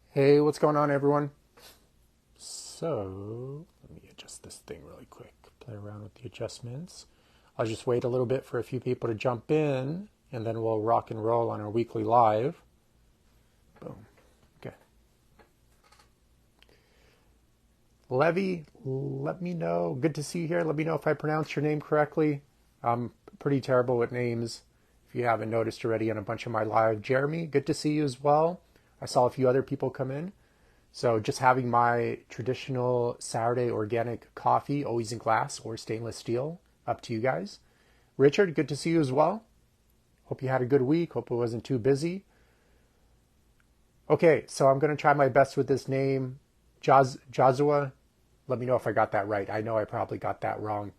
Hey, what's going on, everyone? So, let me adjust this thing really quick. Play around with the adjustments. I'll just wait a little bit for a few people to jump in, and then we'll rock and roll on our weekly live. Boom. Okay. Levy, let me know. Good to see you here. Let me know if I pronounce your name correctly. I'm pretty terrible with names, if you haven't noticed already on a bunch of my live. Jeremy, good to see you as well. I saw a few other people come in. So just having my traditional Saturday organic coffee, always in glass or stainless steel, up to you guys. Richard, good to see you as well. Hope you had a good week. Hope it wasn't too busy. Okay, so I'm going to try my best with this name, Jazua. Let me know if I got that right. I know I probably got that wrong.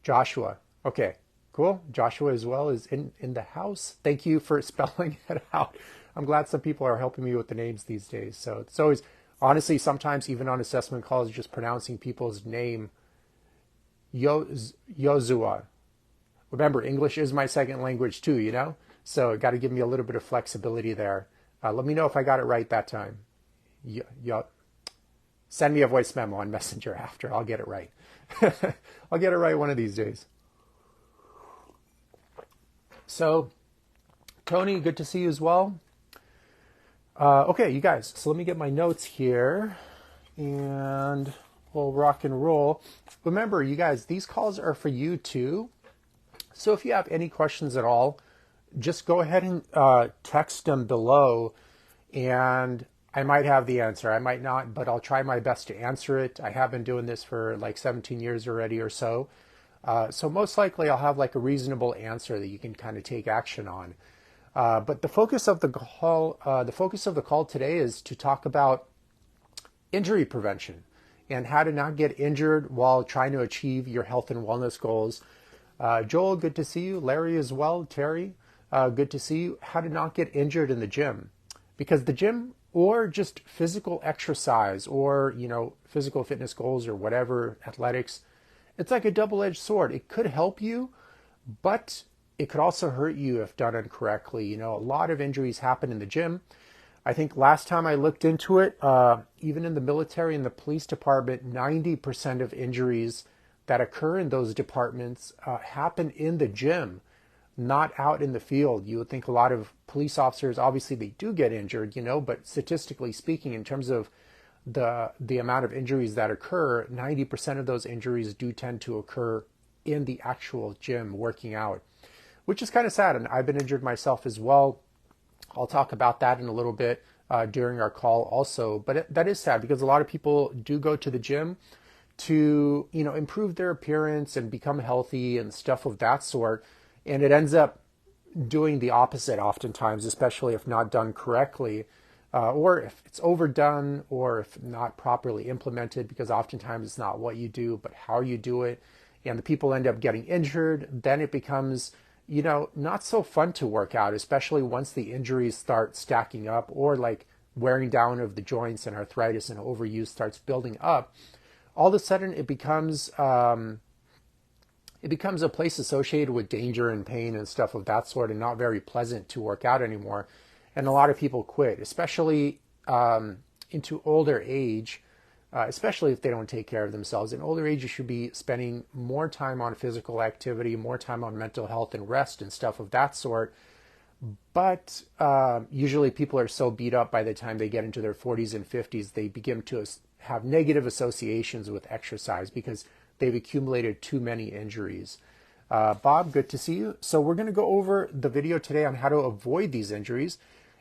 Joshua. Okay, cool. Joshua as well is in the house. Thank you for spelling it out. I'm glad some people are helping me with the names these days. So it's always, honestly, sometimes even on assessment calls, just pronouncing people's name, Yozua. Remember, English is my second language too, you know? So it got to give me a little bit of flexibility there. Let me know if I got it right that time. Send me a voice memo on Messenger after. I'll get it right. I'll get it right one of these days. So, Tony, good to see you as well. Okay, you guys, so let me get my notes here and we'll rock and roll. Remember, you guys, these calls are for you too. So if you have any questions at all, just go ahead and text them below and I might have the answer. I might not, but I'll try my best to answer it. I have been doing this for like 17 years already or so. So most likely I'll have like a reasonable answer that you can kind of take action on. But the focus of the call today is to talk about injury prevention and how to not get injured while trying to achieve your health and wellness goals. Joel, good to see you. Larry as well. Terry, good to see you. How to not get injured in the gym, because the gym or just physical exercise or, physical fitness goals or whatever, athletics, it's like a double-edged sword. It could help you, but it could also hurt you if done incorrectly. A lot of injuries happen in the gym. I think last time I looked into it, even in the military and the police department, 90% of injuries that occur in those departments happen in the gym, not out in the field. You would think a lot of police officers, obviously they do get injured, but statistically speaking, in terms of the amount of injuries that occur, 90% of those injuries do tend to occur in the actual gym working out, which is kind of sad. And I've been injured myself as well. I'll talk about that in a little bit during our call also. But that is sad because a lot of people do go to the gym to, improve their appearance and become healthy and stuff of that sort. And it ends up doing the opposite oftentimes, especially if not done correctly, or if it's overdone or if not properly implemented, because oftentimes it's not what you do, but how you do it. And the people end up getting injured. Then it becomes, not so fun to work out, especially once the injuries start stacking up or like wearing down of the joints and arthritis and overuse starts building up. All of a sudden it becomes a place associated with danger and pain and stuff of that sort, and not very pleasant to work out anymore. And a lot of people quit, especially into older age, especially if they don't take care of themselves. In older age, you should be spending more time on physical activity, more time on mental health and rest and stuff of that sort. But usually people are so beat up by the time they get into their 40s and 50s, they begin to have negative associations with exercise because they've accumulated too many injuries. Bob, good to see you. So we're going to go over the video today on how to avoid these injuries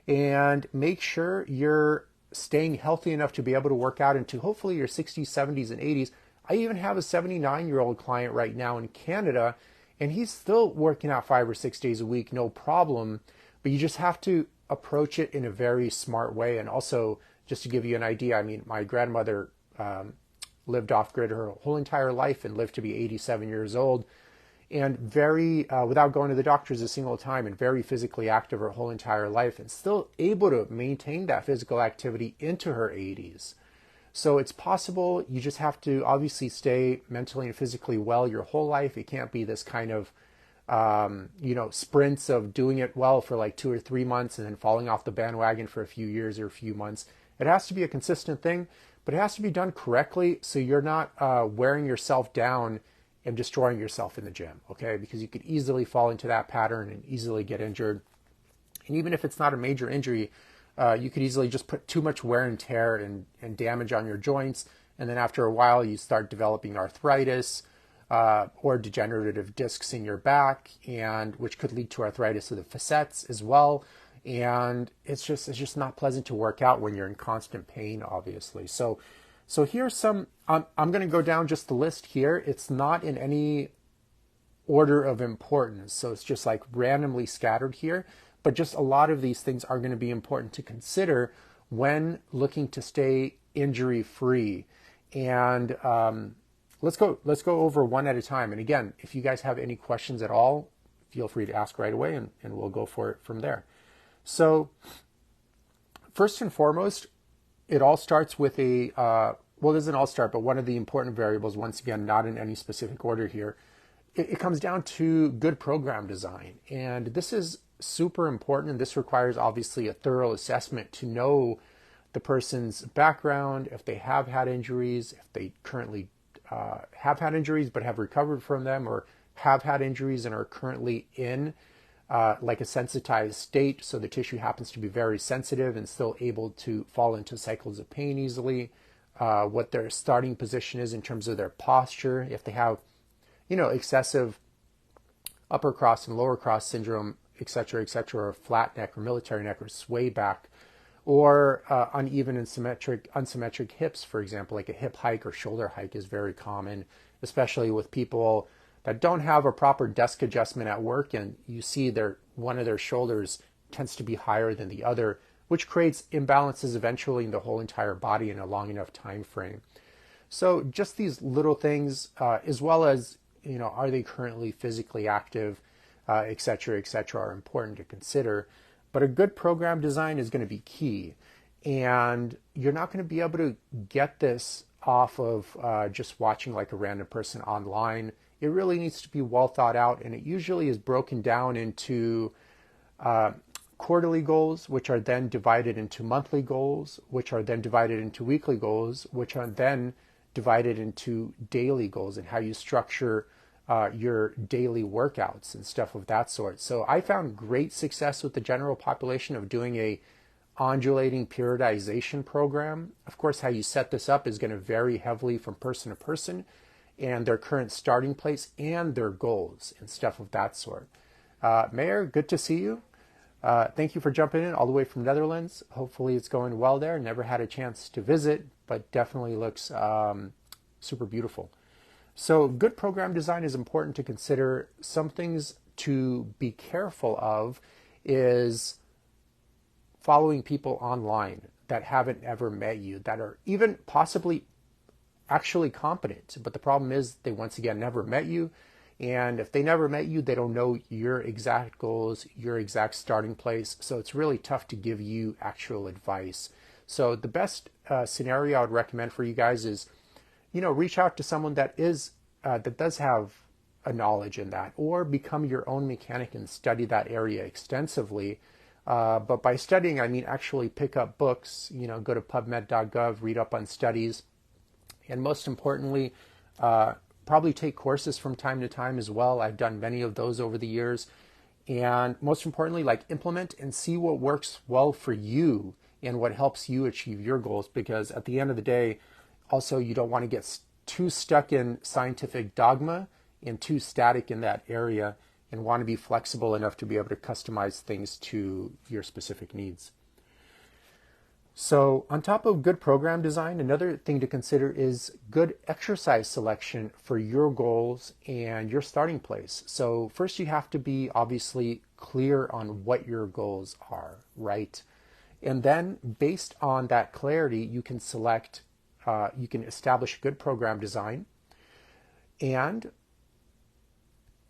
and make sure you're staying healthy enough to be able to work out into hopefully your 60s, 70s, and 80s. I even have a 79-year-old client right now in Canada, and he's still working out 5 or 6 days a week, no problem. But you just have to approach it in a very smart way. And also, just to give you an idea, I mean, my grandmother lived off-grid her whole entire life and lived to be 87 years old, and very, without going to the doctors a single time, and very physically active her whole entire life, and still able to maintain that physical activity into her 80s. So it's possible. You just have to obviously stay mentally and physically well your whole life. It can't be this kind of sprints of doing it well for like 2 or 3 months and then falling off the bandwagon for a few years or a few months. It has to be a consistent thing, but it has to be done correctly so you're not wearing yourself down and destroying yourself in the gym, okay? Because you could easily fall into that pattern and easily get injured. And even if it's not a major injury, you could easily just put too much wear and tear and damage on your joints. And then after a while, you start developing arthritis or degenerative discs in your back, and which could lead to arthritis of the facets as well. And it's just not pleasant to work out when you're in constant pain, obviously. So here's some, I'm going to go down just the list here. It's not in any order of importance. So it's just like randomly scattered here. But just a lot of these things are going to be important to consider when looking to stay injury free. And let's go over one at a time. And again, if you guys have any questions at all, feel free to ask right away, and we'll go for it from there. So first and foremost, it all starts with a, well, it doesn't all start, but one of the important variables, once again, not in any specific order here, it comes down to good program design. And this is super important, and this requires obviously a thorough assessment to know the person's background, if they have had injuries, if they currently have had injuries but have recovered from them, or have had injuries and are currently in like a sensitized state, so the tissue happens to be very sensitive and still able to fall into cycles of pain easily, what their starting position is in terms of their posture, if they have excessive upper cross and lower cross syndrome, etc., or flat neck or military neck or sway back, or uneven and unsymmetric hips, for example, like a hip hike or shoulder hike is very common, especially with people that don't have a proper desk adjustment at work, and you see one of their shoulders tends to be higher than the other, which creates imbalances eventually in the whole entire body in a long enough time frame. So just these little things, as well as, are they currently physically active, et cetera, are important to consider. But a good program design is going to be key. And you're not going to be able to get this off of just watching like a random person online. It really needs to be well thought out, and it usually is broken down into quarterly goals, which are then divided into monthly goals, which are then divided into weekly goals, which are then divided into daily goals, and how you structure your daily workouts and stuff of that sort. So I found great success with the general population of doing a undulating periodization program. Of course, how you set this up is going to vary heavily from person to person and their current starting place and their goals and stuff of that sort. Mayor, good to see you. Thank you for jumping in all the way from Netherlands. Hopefully it's going well there. Never had a chance to visit, but definitely looks super beautiful. So good program design is important to consider. Some things to be careful of is following people online that haven't ever met you, that are even possibly actually competent. But the problem is they, once again, never met you. And if they never met you, they don't know your exact goals, your exact starting place. So it's really tough to give you actual advice. So the best scenario I would recommend for you guys is, reach out to someone that does have a knowledge in that, or become your own mechanic and study that area extensively. But by studying, I mean actually pick up books, go to pubmed.gov, read up on studies, and most importantly, probably take courses from time to time as well. I've done many of those over the years. And most importantly, like implement and see what works well for you and what helps you achieve your goals. Because at the end of the day, also, you don't want to get too stuck in scientific dogma and too static in that area, and want to be flexible enough to be able to customize things to your specific needs. So on top of good program design, another thing to consider is good exercise selection for your goals and your starting place. So first you have to be obviously clear on what your goals are, right? And then based on that clarity, you can select, you can establish good program design, and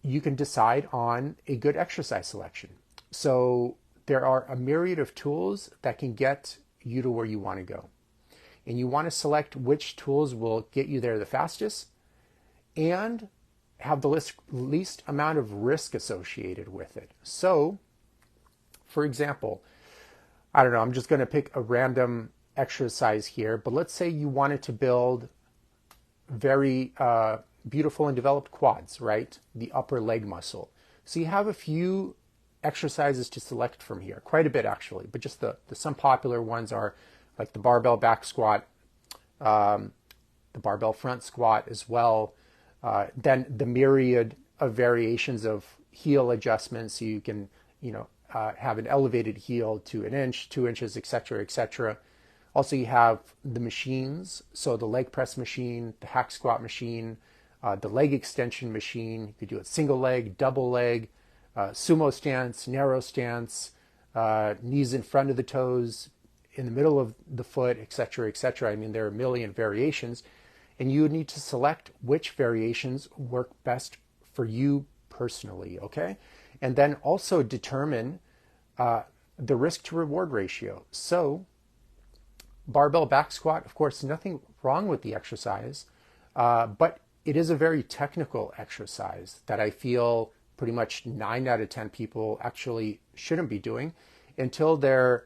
you can decide on a good exercise selection. So there are a myriad of tools that can get you to where you want to go. And you want to select which tools will get you there the fastest and have the least amount of risk associated with it. So, for example, I don't know, I'm just going to pick a random exercise here, but let's say you wanted to build very beautiful and developed quads, right? The upper leg muscle. So you have a few exercises to select from here, quite a bit actually, but just the some popular ones are like the barbell back squat, the barbell front squat as well. Then the myriad of variations of heel adjustments. So you can, have an elevated heel to an inch, 2 inches, etc., etc. Also, you have the machines. So the leg press machine, the hack squat machine, the leg extension machine. You could do it single leg, double leg, sumo stance, narrow stance, knees in front of the toes, in the middle of the foot, etc., etc. I mean, there are a million variations, and you would need to select which variations work best for you personally, okay? And then also determine the risk to reward ratio. So barbell back squat, of course, nothing wrong with the exercise, but it is a very technical exercise that I feel pretty much 9 out of 10 people actually shouldn't be doing until they're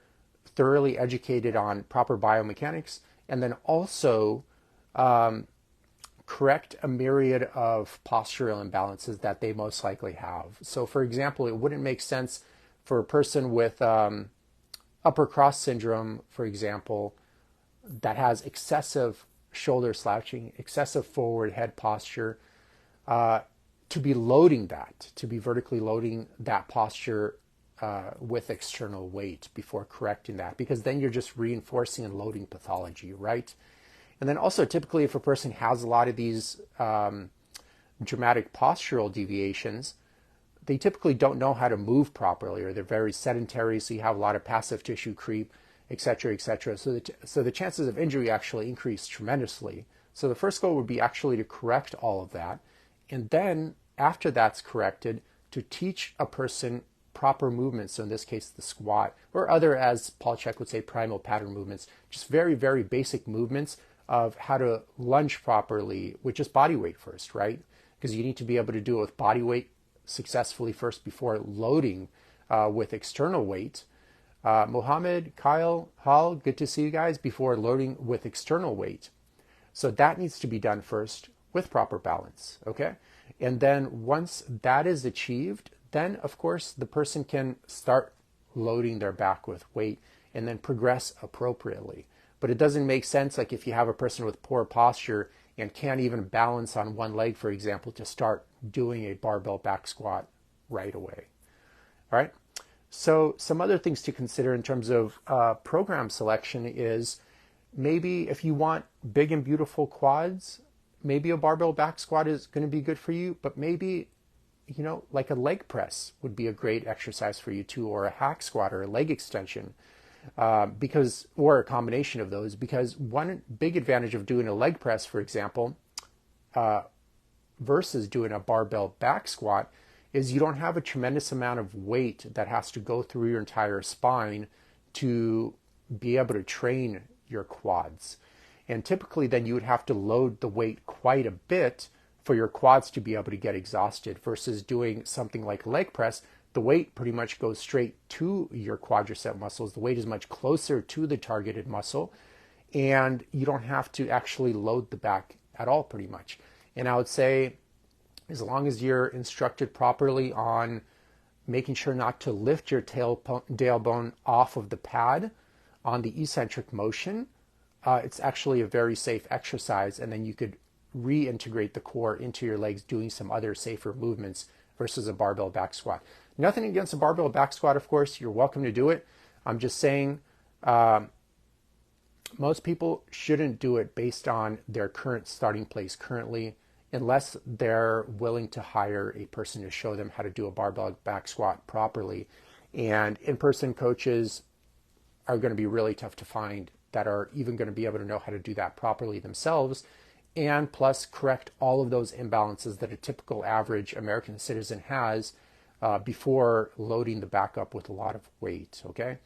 thoroughly educated on proper biomechanics, and then also correct a myriad of postural imbalances that they most likely have. So for example, it wouldn't make sense for a person with upper cross syndrome, for example, that has excessive shoulder slouching, excessive forward head posture, to be loading that, to be vertically loading that posture with external weight before correcting that, because then you're just reinforcing and loading pathology, right? And then also typically if a person has a lot of these dramatic postural deviations, they typically don't know how to move properly, or they're very sedentary, so you have a lot of passive tissue creep, etc., etc. So the chances of injury actually increase tremendously. So the first goal would be actually to correct all of that, and then after that's corrected, to teach a person proper movements, so in this case the squat, or other, as Paul Chek would say, primal pattern movements, just very, very basic movements of how to lunge properly with just body weight first, right? Because you need to be able to do it with body weight successfully first before loading with external weight. Mohammed, Kyle, Hal, good to see you guys, before loading with external weight. So that needs to be done first with proper balance, okay? And then once that is achieved, then of course the person can start loading their back with weight and then progress appropriately. But it doesn't make sense, like if you have a person with poor posture and can't even balance on one leg, for example, to start doing a barbell back squat right away. All right. So some other things to consider in terms of program selection is maybe if you want big and beautiful quads, maybe a barbell back squat is going to be good for you, but maybe, like a leg press would be a great exercise for you too, or a hack squat or a leg extension, or a combination of those, because one big advantage of doing a leg press, for example, versus doing a barbell back squat is you don't have a tremendous amount of weight that has to go through your entire spine to be able to train your quads. And typically then you would have to load the weight quite a bit for your quads to be able to get exhausted, versus doing something like leg press. The weight pretty much goes straight to your quadricep muscles. The weight is much closer to the targeted muscle, and you don't have to actually load the back at all pretty much. And I would say, as long as you're instructed properly on making sure not to lift your tailbone off of the pad on the eccentric motion, it's actually a very safe exercise. And then you could reintegrate the core into your legs doing some other safer movements versus a barbell back squat. Nothing against a barbell back squat, of course. You're welcome to do it. I'm just saying most people shouldn't do it based on their current starting place currently, unless they're willing to hire a person to show them how to do a barbell back squat properly. And in-person coaches are going to be really tough to find that are even going to be able to know how to do that properly themselves, and plus correct all of those imbalances that a typical average American citizen has before loading the back up with a lot of weight, okay?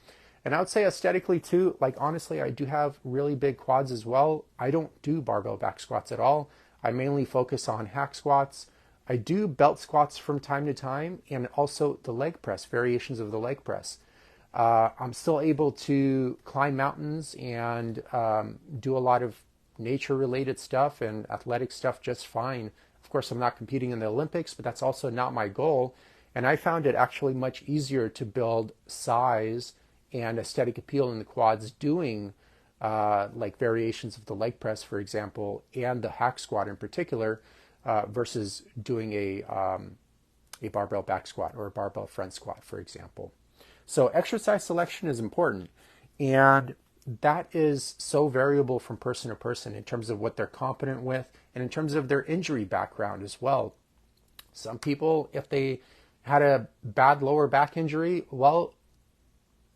And I would say aesthetically too, like honestly, I do have really big quads as well. I don't do barbell back squats at all. I mainly focus on hack squats, I do belt squats from time to time, and also the leg press, variations of the leg press. I'm still able to climb mountains and do a lot of nature-related stuff and athletic stuff just fine. Of course, I'm not competing in the Olympics, but that's also not my goal. And I found it actually much easier to build size and aesthetic appeal in the quads doing like variations of the leg press, for example, and the hack squat in particular, versus doing a barbell back squat or a barbell front squat, for example. So exercise selection is important, and that is so variable from person to person in terms of what they're competent with and in terms of their injury background as well. Some people, if they had a bad lower back injury, well,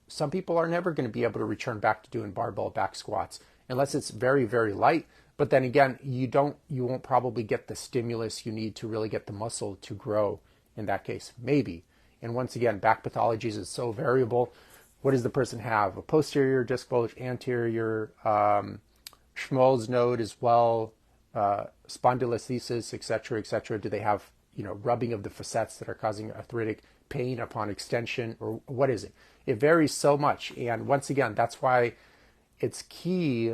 some people are never going to be able to return back to doing barbell back squats unless it's very, very light. But then again, you won't probably get the stimulus you need to really get the muscle to grow in that case, maybe. And once again, back pathologies is so variable. What does the person have? A posterior disc bulge, anterior, Schmoll's node as well, spondylolisthesis, etc., etc. Do they have, rubbing of the facets that are causing arthritic pain upon extension, or what is it? It varies so much. And once again, that's why it's key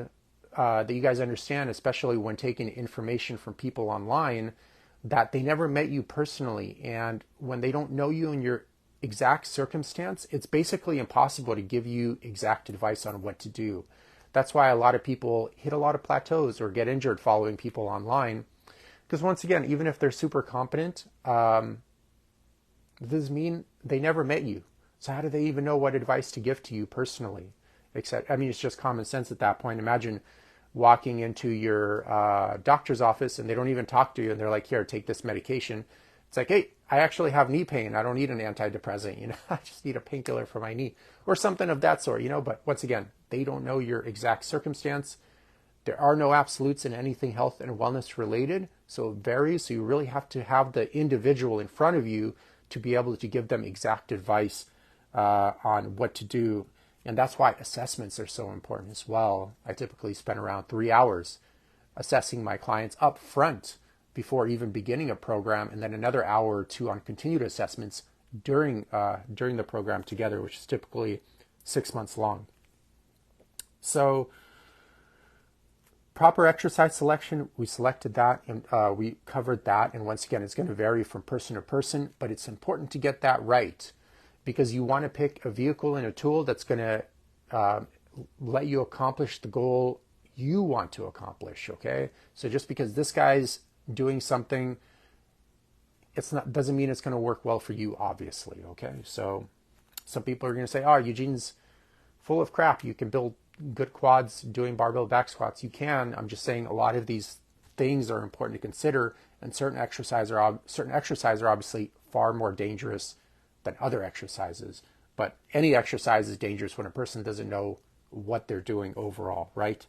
that you guys understand, especially when taking information from people online, that they never met you personally. And when they don't know you in your exact circumstance, it's basically impossible to give you exact advice on what to do. That's why a lot of people hit a lot of plateaus or get injured following people online. Because once again, even if they're super competent, does this mean they never met you? So how do they even know what advice to give to you personally? Except, it's just common sense at that point. Imagine walking into your doctor's office and they don't even talk to you and they're like, here, take this medication. It's like, hey, I actually have knee pain. I don't need an antidepressant. I just need a painkiller for my knee or something of that sort, But once again, they don't know your exact circumstance. There are no absolutes in anything health and wellness related. So it varies. So you really have to have the individual in front of you to be able to give them exact advice on what to do. And that's why assessments are so important as well. I typically spend around 3 hours assessing my clients up front before even beginning a program, and then another hour or two on continued assessments during the program together, which is typically 6 months long. So proper exercise selection, we selected that and we covered that. And once again, it's going to vary from person to person, but it's important to get that right, because you want to pick a vehicle and a tool that's going to let you accomplish the goal you want to accomplish, okay? So just because this guy's doing something, doesn't mean it's going to work well for you, obviously, okay? So some people are going to say, oh, Eugene's full of crap. You can build good quads doing barbell back squats. You can. I'm just saying a lot of these things are important to consider, and certain exercises are obviously far more dangerous than other exercises. But any exercise is dangerous when a person doesn't know what they're doing overall, right?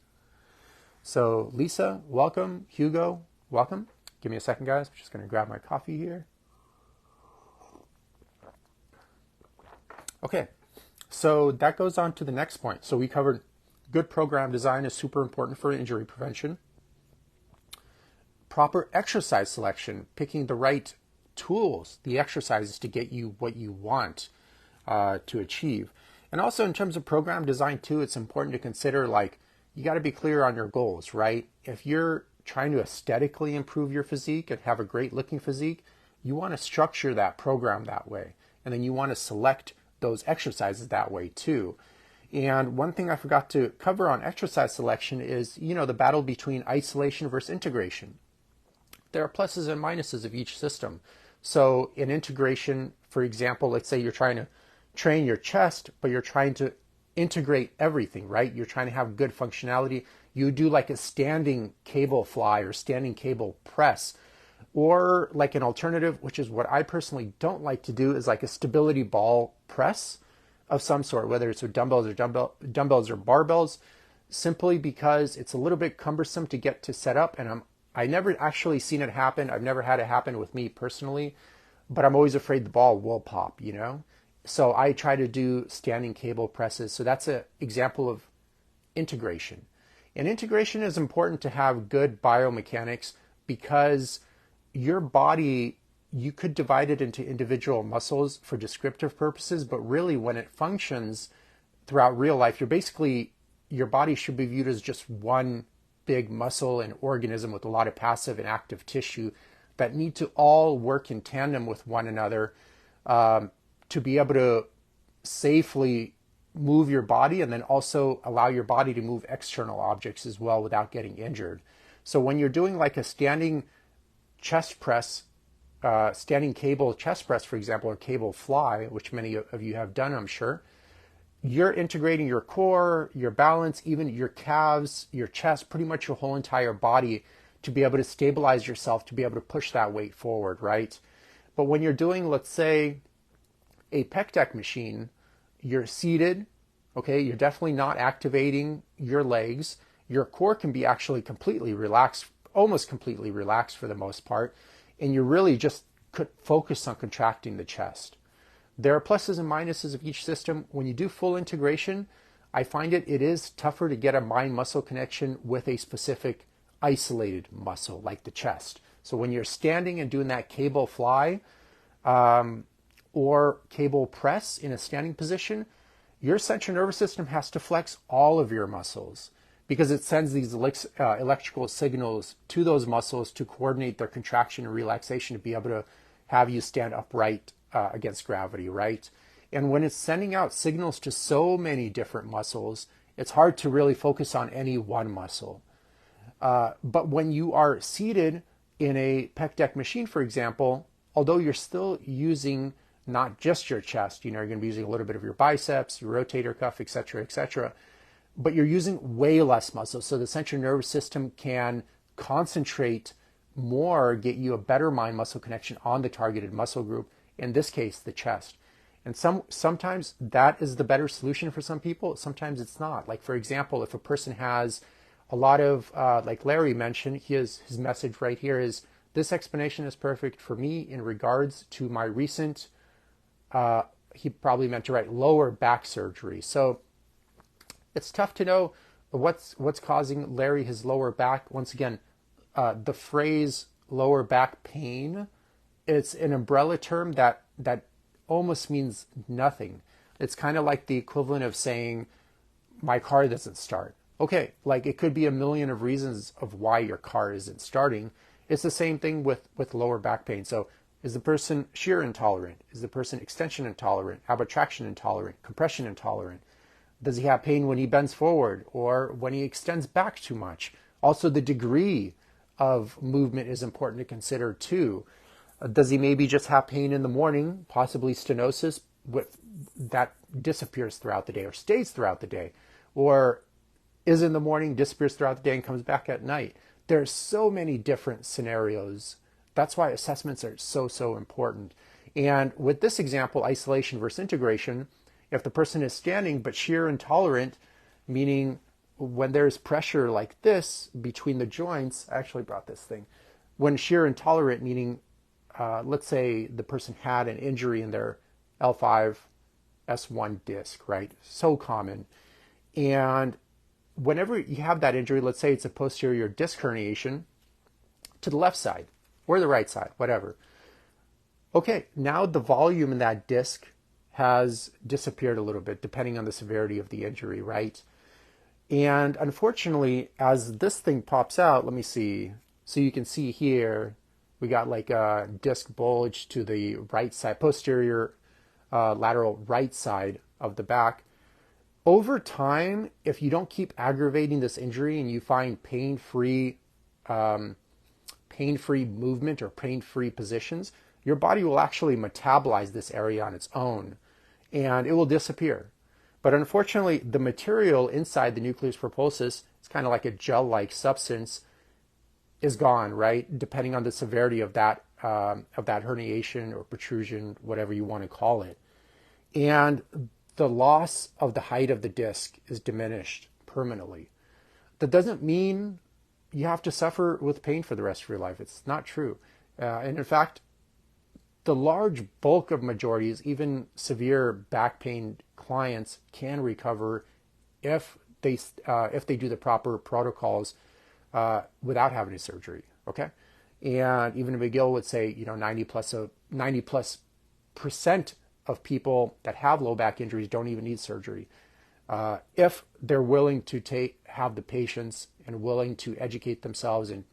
So Lisa, welcome. Hugo, welcome. Give me a second, guys. I'm just going to grab my coffee here. Okay, so that goes on to the next point. So we covered good program design is super important for injury prevention. Proper exercise selection, picking the right tools, the exercises to get you what you want to achieve. And also in terms of program design too, it's important to consider, like, you got to be clear on your goals, right? If you're trying to aesthetically improve your physique and have a great looking physique, you want to structure that program that way. And then you want to select those exercises that way too. And one thing I forgot to cover on exercise selection is, the battle between isolation versus integration. There are pluses and minuses of each system. So in integration, for example, let's say you're trying to train your chest, but you're trying to integrate everything, right? You're trying to have good functionality. You do like a standing cable fly or standing cable press, or like an alternative, which is what I personally don't like to do, is like a stability ball press of some sort, whether it's with dumbbells or barbells, simply because it's a little bit cumbersome to get to set up. And I never actually seen it happen. I've never had it happen with me personally, but I'm always afraid the ball will pop, So I try to do standing cable presses. So that's an example of integration. And integration is important to have good biomechanics, because your body, you could divide it into individual muscles for descriptive purposes, but really when it functions throughout real life, your body should be viewed as just one big muscle and organism with a lot of passive and active tissue that need to all work in tandem with one another to be able to safely move your body, and then also allow your body to move external objects as well without getting injured. So when you're doing like a standing chest press, standing cable chest press, for example, or cable fly, which many of you have done, I'm sure, you're integrating your core, your balance, even your calves, your chest, pretty much your whole entire body to be able to stabilize yourself, to be able to push that weight forward, right? But when you're doing, let's say, a pec deck machine, you're seated, okay? You're definitely not activating your legs. Your core can be actually completely relaxed, almost completely relaxed for the most part, and you really just could focus on contracting the chest. There are pluses and minuses of each system. When you do full integration, I find it is tougher to get a mind-muscle connection with a specific isolated muscle like the chest. So when you're standing and doing that cable fly or cable press in a standing position, your central nervous system has to flex all of your muscles because it sends these electrical signals to those muscles to coordinate their contraction and relaxation to be able to have you stand upright against gravity, right? And when it's sending out signals to so many different muscles, it's hard to really focus on any one muscle. But when you are seated in a pec deck machine, for example, although you're still using not just your chest, you're going to be using a little bit of your biceps, your rotator cuff, etc., but you're using way less muscle. So the central nervous system can concentrate more, get you a better mind-muscle connection on the targeted muscle group, in this case, the chest. And sometimes that is the better solution for some people. Sometimes it's not. Like, for example, if a person has a lot of, like Larry mentioned, his message right here is, this explanation is perfect for me in regards to my recent, he probably meant to write lower back surgery. So it's tough to know what's causing Larry his lower back. Once again, the phrase lower back pain, it's an umbrella term that almost means nothing. It's kind of like the equivalent of saying my car doesn't start. Okay, like it could be a million of reasons of why your car isn't starting. It's the same thing with lower back pain. So is the person shear intolerant? Is the person extension intolerant, abduction intolerant, compression intolerant? Does he have pain when he bends forward or when he extends back too much? Also, the degree of movement is important to consider too. Does he maybe just have pain in the morning, possibly stenosis, that disappears throughout the day or stays throughout the day? Or is in the morning, disappears throughout the day, and comes back at night? There's so many different scenarios. That's why assessments are so important. And with this example, isolation versus integration, if the person is standing but shear intolerant, meaning when there's pressure like this between the joints, I actually brought this thing. When shear intolerant, meaning let's say the person had an injury in their L5, S1 disc, right? So common. And whenever you have that injury, let's say it's a posterior disc herniation to the left side or the right side, whatever. Okay, now the volume in that disc has disappeared a little bit depending on the severity of the injury, right? And unfortunately, as this thing pops out, let me see. So you can see here, we got like a disc bulge to the right side, posterior lateral right side of the back. Over time, if you don't keep aggravating this injury and you find pain-free movement or pain-free positions, your body will actually metabolize this area on its own and it will disappear. But unfortunately, the material inside the nucleus pulposus, it's kind of like a gel-like substance, is gone, right? Depending on the severity of that herniation or protrusion, whatever you want to call it. And the loss of the height of the disc is diminished permanently. That doesn't mean you have to suffer with pain for the rest of your life. It's not true. And in fact, the large bulk of majorities, even severe back pain clients, can recover if they do the proper protocols without having a surgery. Okay, And even McGill would say, 90 plus percent of people that have low back injuries don't even need surgery. If they're willing to have the patience and willing to educate themselves and,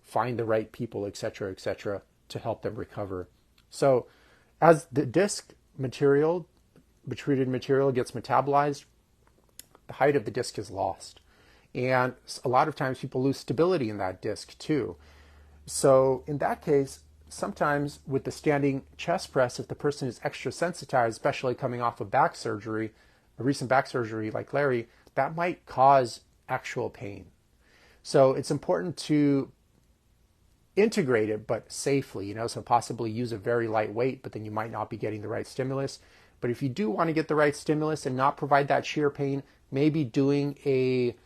find the right people, et cetera, to help them recover. So as the disc material, the treated material gets metabolized, the height of the disc is lost. And a lot of times people lose stability in that disc too. So in that case, sometimes with the standing chest press, if the person is extra sensitized, especially coming off of back surgery, a recent back surgery like Larry, that might cause actual pain. So it's important to integrate it, but safely, so possibly use a very light weight, but then you might not be getting the right stimulus. But if you do want to get the right stimulus and not provide that shear pain, maybe doing a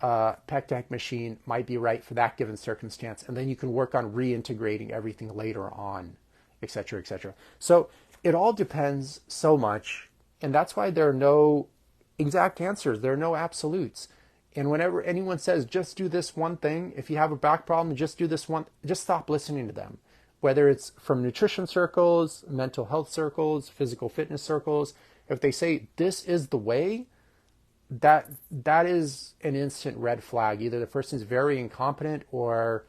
pec machine might be right for that given circumstance. And then you can work on reintegrating everything later on, et cetera, et cetera. So it all depends so much. And that's why there are no exact answers. There are no absolutes. And whenever anyone says, just do this one thing, if you have a back problem, just do this one, just stop listening to them. Whether it's from nutrition circles, mental health circles, physical fitness circles, if they say this is the way, that is an instant red flag. Either the person's very incompetent or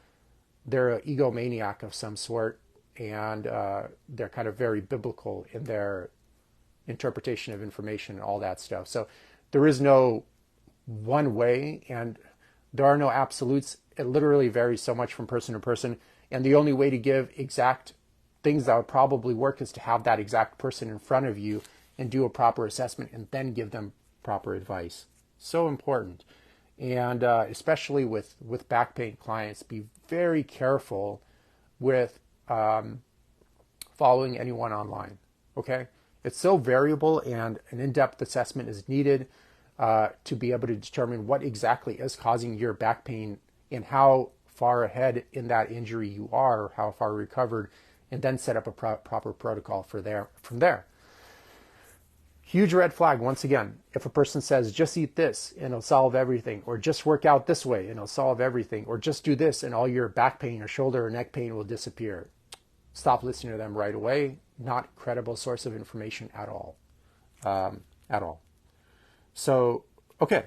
they're an egomaniac of some sort, and they're kind of very biblical in their interpretation of information and all that stuff. So there is no one way, and there are no absolutes. It literally varies so much from person to person, and the only way to give exact things that would probably work is to have that exact person in front of you and do a proper assessment and then give them proper advice. So important. And especially with back pain clients, be very careful with following anyone online. Okay? It's so variable, and an in-depth assessment is needed to be able to determine what exactly is causing your back pain and how far ahead in that injury you are, how far recovered, and then set up a proper protocol from there. Huge red flag, once again, if a person says, just eat this and it'll solve everything, or just work out this way and it'll solve everything, or just do this and all your back pain or shoulder or neck pain will disappear. Stop listening to them right away. Not credible source of information at all. At all. So, okay.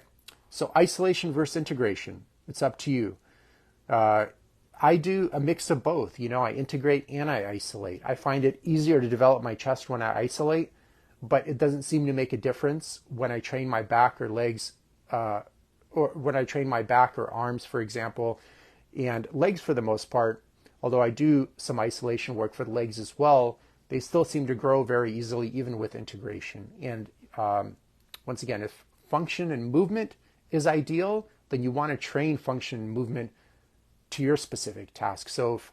So isolation versus integration. It's up to you. I do a mix of both. I integrate and I isolate. I find it easier to develop my chest when I isolate, but it doesn't seem to make a difference when I train my back or legs, or when I train my back or arms, for example, and legs for the most part. Although I do some isolation work for the legs as well, they still seem to grow very easily, even with integration. And once again, if function and movement is ideal, then you want to train function and movement to your specific task. So if,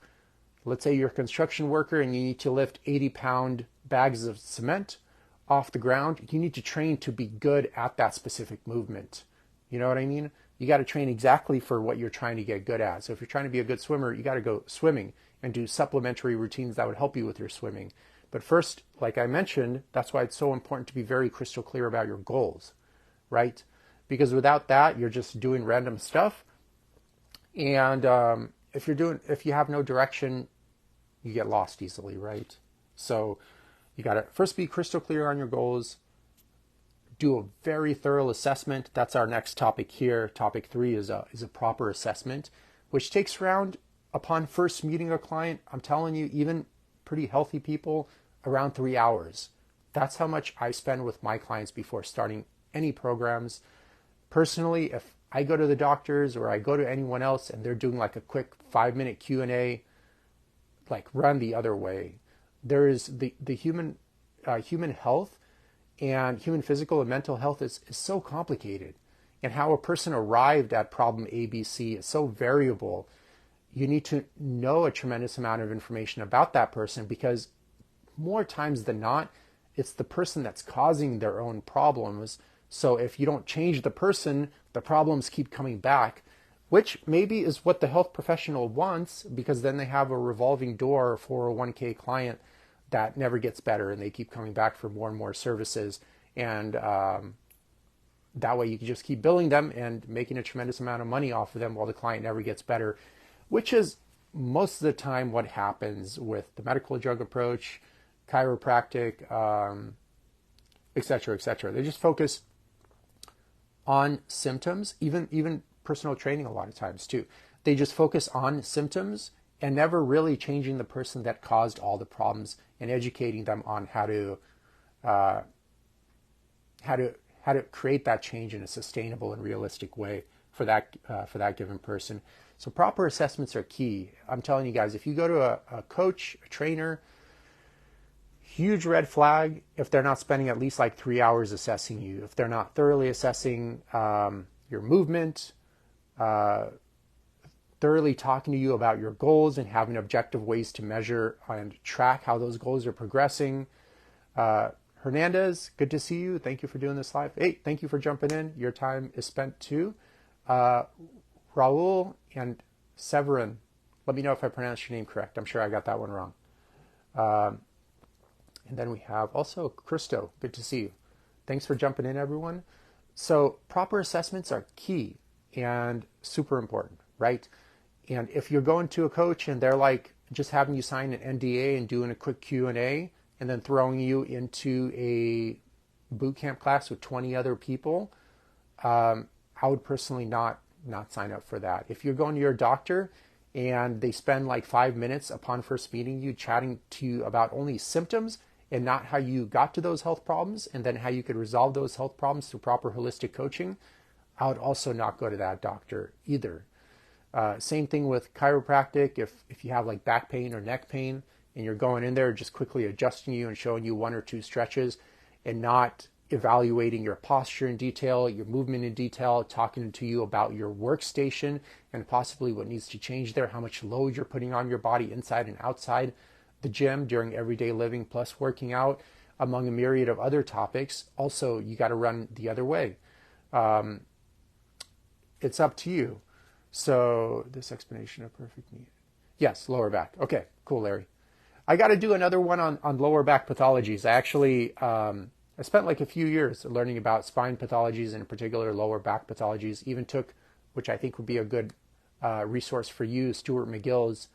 let's say you're a construction worker and you need to lift 80-pound bags of cement off the ground, you need to train to be good at that specific movement. You know what I mean? You got to train exactly for what you're trying to get good at. So if you're trying to be a good swimmer, you got to go swimming and do supplementary routines that would help you with your swimming. But first, like I mentioned, that's why it's so important to be very crystal clear about your goals, right? Because without that, you're just doing random stuff. And if you have no direction, you get lost easily, right? So you got to first be crystal clear on your goals. Do a very thorough assessment. That's our next topic here. Topic 3 is a proper assessment, which takes around, upon first meeting a client, I'm telling you, even pretty healthy people, around 3 hours. That's how much I spend with my clients before starting any programs. Personally, if I go to the doctors or I go to anyone else and they're doing like a quick 5-minute Q&A, like run the other way. There is the human health and human physical and mental health is so complicated, and how a person arrived at problem ABC is so variable. You need to know a tremendous amount of information about that person, because more times than not, it's the person that's causing their own problems. So if you don't change the person, the problems keep coming back, which maybe is what the health professional wants, because then they have a revolving door 401k client that never gets better, and they keep coming back for more and more services. And that way you can just keep billing them and making a tremendous amount of money off of them while the client never gets better, which is most of the time what happens with the medical drug approach, chiropractic, et cetera, they just focus on symptoms, even personal training a lot of times too. They just focus on symptoms and never really changing the person that caused all the problems and educating them on how to create that change in a sustainable and realistic way for that given person. So proper assessments are key. I'm telling you guys, if you go to a coach, a trainer, huge red flag if they're not spending at least like 3 hours assessing you, if they're not thoroughly assessing your movement, thoroughly talking to you about your goals and having objective ways to measure and track how those goals are progressing. Hernandez, good to see you. Thank you for doing this live. Hey, thank you for jumping in. Your time is spent too. Raul and Severin, let me know if I pronounced your name correct. I'm sure I got that one wrong. And then we have also Christo, good to see you. Thanks for jumping in, everyone. So proper assessments are key and super important, right? And if you're going to a coach and they're like just having you sign an NDA and doing a quick Q&A and then throwing you into a boot camp class with 20 other people, I would personally not sign up for that. If you're going to your doctor and they spend like 5 minutes upon first meeting you chatting to you about only symptoms and not how you got to those health problems and then how you could resolve those health problems through proper holistic coaching, I would also not go to that doctor either. Same thing with chiropractic. If you have like back pain or neck pain and you're going in there just quickly adjusting you and showing you 1 or 2 stretches and not evaluating your posture in detail, your movement in detail, talking to you about your workstation and possibly what needs to change there, how much load you're putting on your body inside and outside the gym during everyday living plus working out, among a myriad of other topics. Also, you got to run the other way. It's up to you. So this explanation of perfect knee. Yes, lower back. Okay, cool, Larry. I got to do another one on lower back pathologies. I actually, I spent like a few years learning about spine pathologies and in particular lower back pathologies. Even took, which I think would be a good resource for you, Stuart McGill's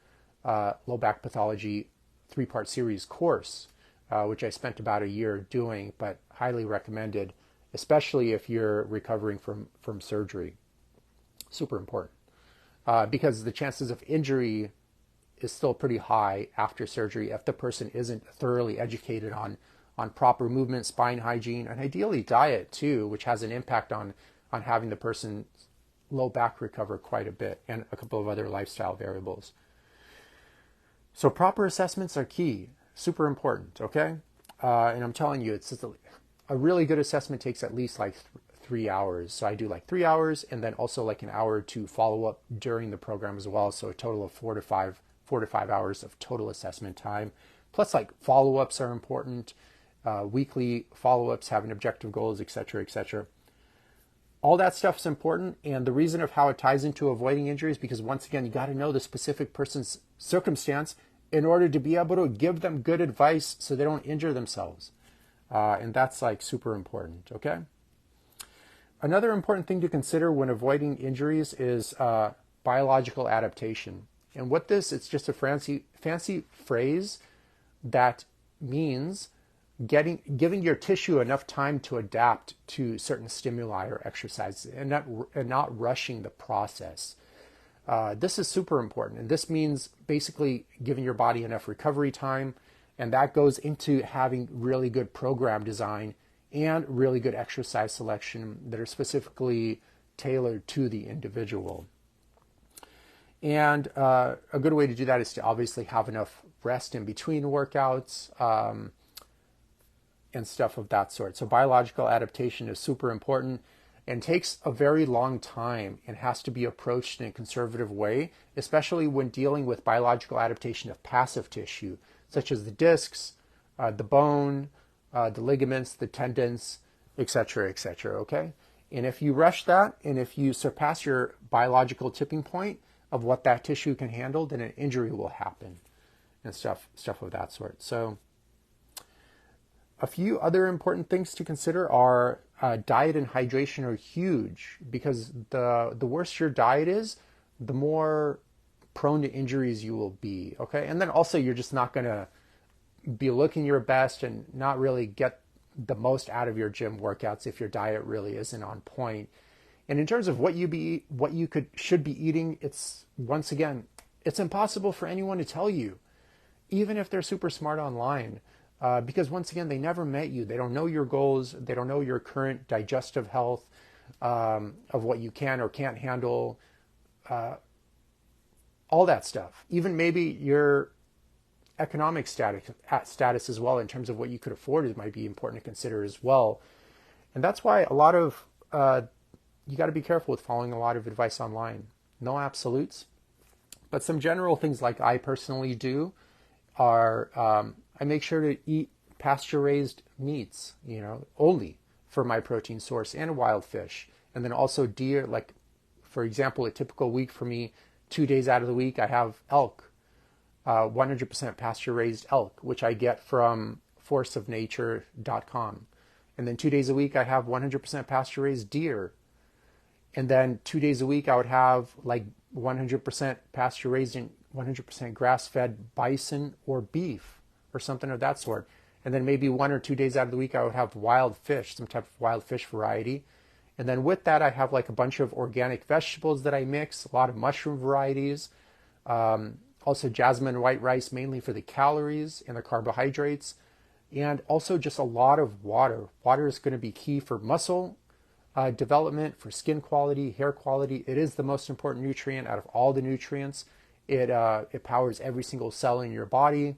low back pathology 3-part series course, which I spent about a year doing, but highly recommended, especially if you're recovering from surgery. Super important because the chances of injury is still pretty high after surgery if the person isn't thoroughly educated on proper movement, spine hygiene, and ideally diet too, which has an impact on having the person's low back recover quite a bit, and a couple of other lifestyle variables. So proper assessments are key, super important, okay? And I'm telling you, it's just a really good assessment takes at least like 3 hours. So I do like 3 hours and then also like an hour to follow up during the program as well. So a total of 4 to 5 hours of total assessment time. Plus like follow-ups are important, weekly follow-ups, having objective goals, et cetera, et cetera. All that stuff is important. And the reason of how it ties into avoiding injuries, because once again, you got to know the specific person's circumstance in order to be able to give them good advice so they don't injure themselves. And that's like super important, okay? Another important thing to consider when avoiding injuries is biological adaptation. And what it's just a fancy phrase that means giving your tissue enough time to adapt to certain stimuli or exercises and not rushing the process. This is super important. And this means basically giving your body enough recovery time. And that goes into having really good program design and really good exercise selection that are specifically tailored to the individual. And a good way to do that is to obviously have enough rest in between workouts and stuff of that sort. So biological adaptation is super important and takes a very long time and has to be approached in a conservative way, especially when dealing with biological adaptation of passive tissue, such as the discs, the bone, the ligaments, the tendons, etc., okay? And if you rush that, and if you surpass your biological tipping point of what that tissue can handle, then an injury will happen and stuff of that sort. So a few other important things to consider are diet and hydration are huge, because the worse your diet is, the more prone to injuries you will be. Okay. And then also you're just not going to be looking your best and not really get the most out of your gym workouts if your diet really isn't on point. And in terms of what you should be eating, it's once again, it's impossible for anyone to tell you, even if they're super smart online, because once again, they never met you. They don't know your goals. They don't know your current digestive health, of what you can or can't handle, all that stuff. Even maybe your economic status as well, in terms of what you could afford, it might be important to consider as well. And that's why a lot of you got to be careful with following a lot of advice online. No absolutes, but some general things like I personally do are I make sure to eat pasture-raised meats, only for my protein source, and wild fish, and then also deer. Like, for example, a typical week for me, 2 days out of the week, I have elk. 100% pasture-raised elk, which I get from forceofnature.com. And then 2 days a week, I have 100% pasture-raised deer. And then 2 days a week, I would have like 100% pasture-raised and 100% grass-fed bison or beef or something of that sort. And then maybe 1 or 2 days out of the week, I would have wild fish, some type of wild fish variety. And then with that, I have like a bunch of organic vegetables that I mix, a lot of mushroom varieties, also jasmine white rice, mainly for the calories and the carbohydrates, and also just a lot of water. Water is going to be key for muscle development, for skin quality, hair quality. It is the most important nutrient out of all the nutrients. It powers every single cell in your body,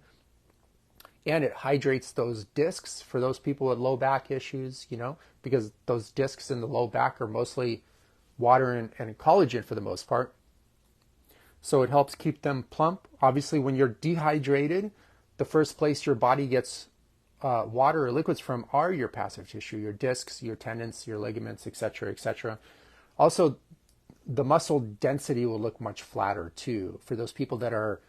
and it hydrates those discs for those people with low back issues, because those discs in the low back are mostly water and collagen for the most part. So it helps keep them plump. Obviously, when you're dehydrated, the first place your body gets water or liquids from are your passive tissue, your discs, your tendons, your ligaments, etc., etc. Also, the muscle density will look much flatter too. For those people that are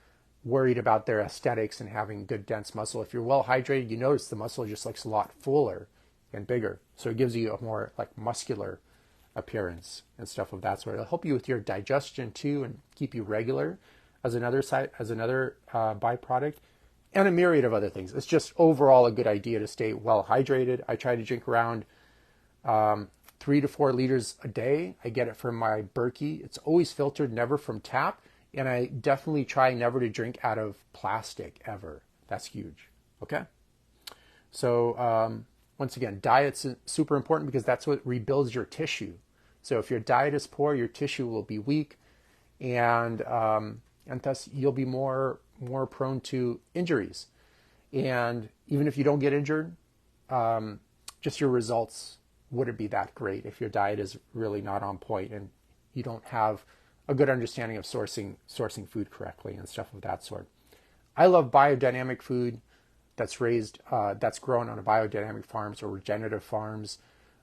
worried about their aesthetics and having good dense muscle, if you're well hydrated, you notice the muscle just looks a lot fuller and bigger. So it gives you a more like muscular appearance and stuff of that sort. It'll help you with your digestion too, and keep you regular as another byproduct, and a myriad of other things. It's just overall a good idea to stay well hydrated. I try to drink around 3 to 4 liters a day. I get it from my Berkey. It's always filtered, never from tap. And I definitely try never to drink out of plastic ever. That's huge. Okay. So once again, diet's super important because that's what rebuilds your tissue. So if your diet is poor, your tissue will be weak, and thus you'll be more prone to injuries. And even if you don't get injured, just your results wouldn't be that great if your diet is really not on point and you don't have a good understanding of sourcing food correctly and stuff of that sort. I love biodynamic food that's raised, that's grown on a biodynamic farms or regenerative farms.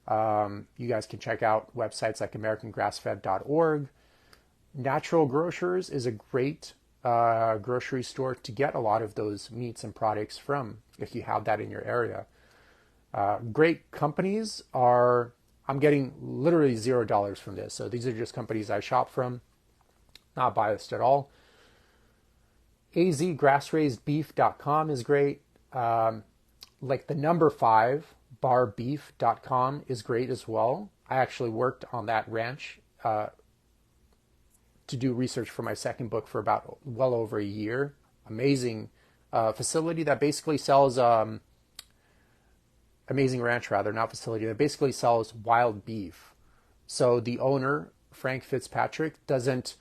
You guys can check out websites like AmericanGrassFed.org. Natural Grocers is a great grocery store to get a lot of those meats and products from if you have that in your area. Great companies are, I'm getting literally $0 from this. So these are just companies I shop from, not biased at all. azgrassraisedbeef.com is great. Like the number 5 barbeef.com is great as well. I actually worked on that ranch to do research for my second book for about well over a year. Amazing facility that basically sells amazing ranch rather, not facility, that basically sells wild beef. So the owner, Frank Fitzpatrick, doesn't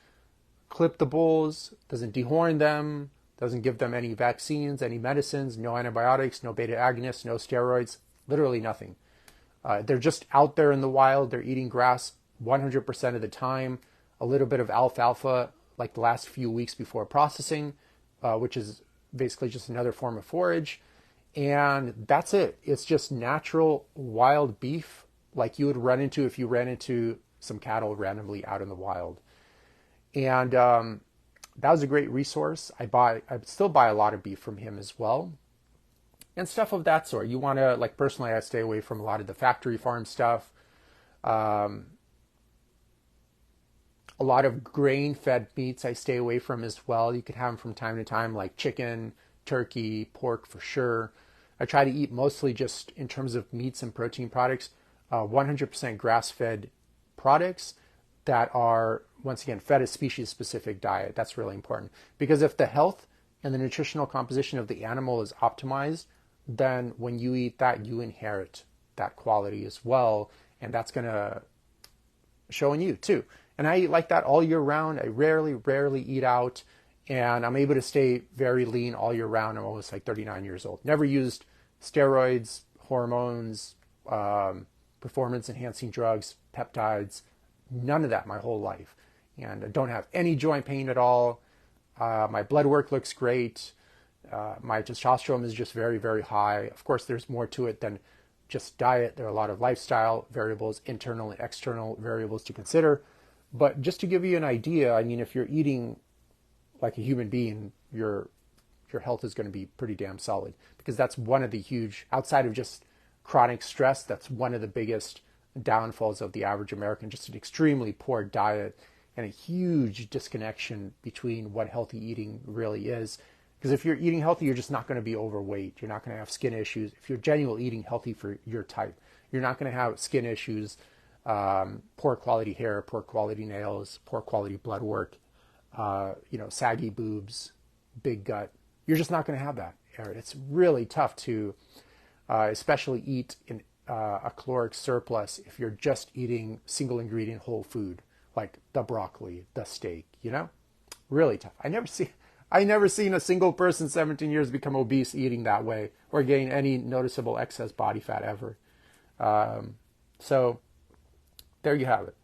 clip the bulls, doesn't dehorn them, doesn't give them any vaccines, any medicines, no antibiotics, no beta agonists, no steroids, literally nothing. They're just out there in the wild. They're eating grass 100% of the time, a little bit of alfalfa like the last few weeks before processing, which is basically just another form of forage. And that's it. It's just natural wild beef like you would run into if you ran into some cattle randomly out in the wild. And that was a great resource. I still buy a lot of beef from him as well. And stuff of that sort. You want to, like, personally, I stay away from a lot of the factory farm stuff. A lot of grain-fed meats I stay away from as well. You could have them from time to time, like chicken, turkey, pork for sure. I try to eat mostly just in terms of meats and protein products, 100% grass-fed products that are, once again, fed a species-specific diet. That's really important because if the health and the nutritional composition of the animal is optimized, then when you eat that, you inherit that quality as well, and that's going to show in you too. And I eat like that all year round. I rarely eat out, and I'm able to stay very lean all year round. I'm almost like 39 years old. Never used steroids, hormones, performance enhancing drugs, peptides, none of that my whole life. And I don't have any joint pain at all. My blood work looks great. My testosterone is just very high. Of course, there's more to it than just diet. There are a lot of lifestyle variables, internal and external variables to consider. But just to give you an idea, I mean, if you're eating like a human being, your health is going to be pretty damn solid, because that's one of the huge, outside of just chronic stress, that's one of the biggest downfalls of the average American, just an extremely poor diet and a huge disconnection between what healthy eating really is. Because if you're eating healthy, you're just not going to be overweight. You're not going to have skin issues. If you're genuinely eating healthy for your type, you're not going to have skin issues, poor quality hair, poor quality nails, poor quality blood work, saggy boobs, big gut. You're just not going to have that, Aaron. It's really tough to especially eat in a caloric surplus if you're just eating single ingredient whole food, like the broccoli, the steak, really tough. I never seen a single person 17 years become obese eating that way or gain any noticeable excess body fat ever. So there you have it.